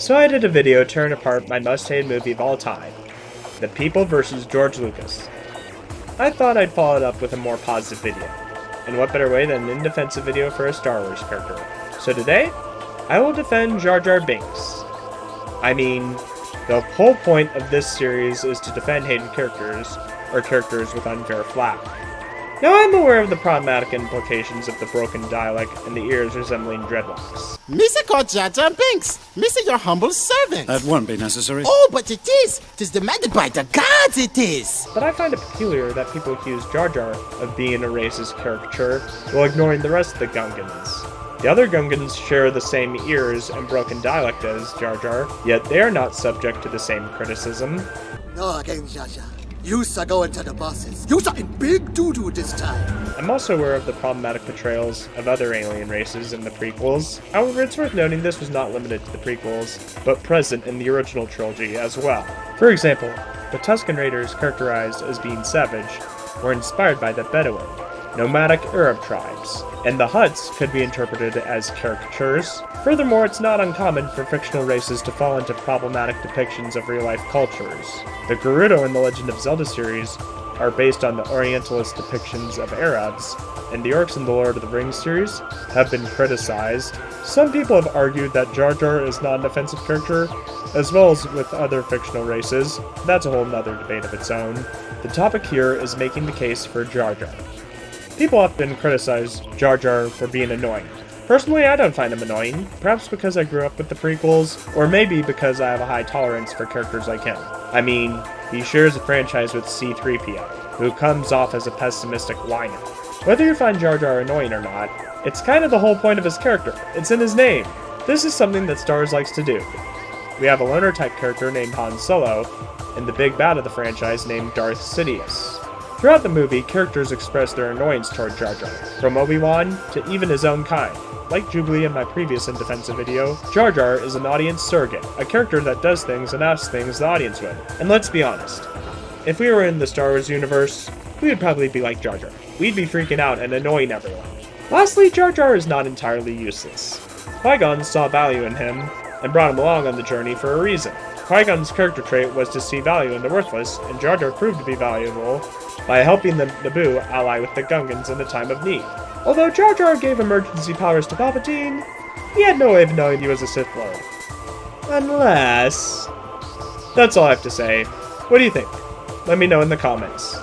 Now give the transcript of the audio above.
So I did a video tearing apart my most-hated movie of all time, The People vs. George Lucas. I thought I'd follow it up with a more positive video, and what better way than an in-defensive video for a Star Wars character. So today, I will defend Jar Jar Binks. I mean, the whole point of this series is to defend hated characters, or characters with unfair flack. Now I'm aware of the problematic implications of the broken dialect and the ears resembling dreadlocks. Missa called Jar Jar Binks. Missa your humble servant. That won't be necessary. Oh, but it is. 'Tis demanded by the gods, it is. But I find it peculiar that people accuse Jar Jar of being a racist caricature while ignoring the rest of the Gungans. The other Gungans share the same ears and broken dialect as Jar Jar, yet they are not subject to the same criticism. No again, Jar Jar. You are going to the bosses. You are in big doo-doo this time. I'm also aware of the problematic portrayals of other alien races in the prequels. However, it's worth noting this was not limited to the prequels, but present in the original trilogy as well. For example, the Tusken Raiders, characterized as being savage, were inspired by the Bedouin, nomadic Arab tribes, and the Hutts could be interpreted as caricatures. Furthermore, it's not uncommon for fictional races to fall into problematic depictions of real-life cultures. The Gerudo in the Legend of Zelda series are based on the Orientalist depictions of Arabs, and the orcs in the Lord of the Rings series have been criticized. Some people have argued that Jar Jar is not an offensive character, as well as with other fictional races. That's a whole nother debate of its own. The topic here is making the case for Jar Jar. People often criticize Jar Jar for being annoying. Personally, I don't find him annoying, perhaps because I grew up with the prequels, or maybe because I have a high tolerance for characters like him. I mean, he shares a franchise with C-3PO, who comes off as a pessimistic whiner. Whether you find Jar Jar annoying or not, it's kind of the whole point of his character. It's in his name. This is something that Star Wars likes to do. We have a loner-type character named Han Solo, and the big bad of the franchise named Darth Sidious. Throughout the movie, characters express their annoyance toward Jar Jar, from Obi-Wan to even his own kind. Like Jubilee in my previous In Defensive video, Jar Jar is an audience surrogate, a character that does things and asks things the audience would. And let's be honest, if we were in the Star Wars universe, we would probably be like Jar Jar. We'd be freaking out and annoying everyone. Lastly, Jar Jar is not entirely useless. Qui-Gon saw value in him and brought him along on the journey for a reason. Qui-Gon's character trait was to see value in the worthless, and Jar Jar proved to be valuable by helping the Naboo ally with the Gungans in a time of need. Although Jar Jar gave emergency powers to Palpatine, he had no way of knowing he was a Sith Lord. Unless... That's all I have to say. What do you think? Let me know in the comments.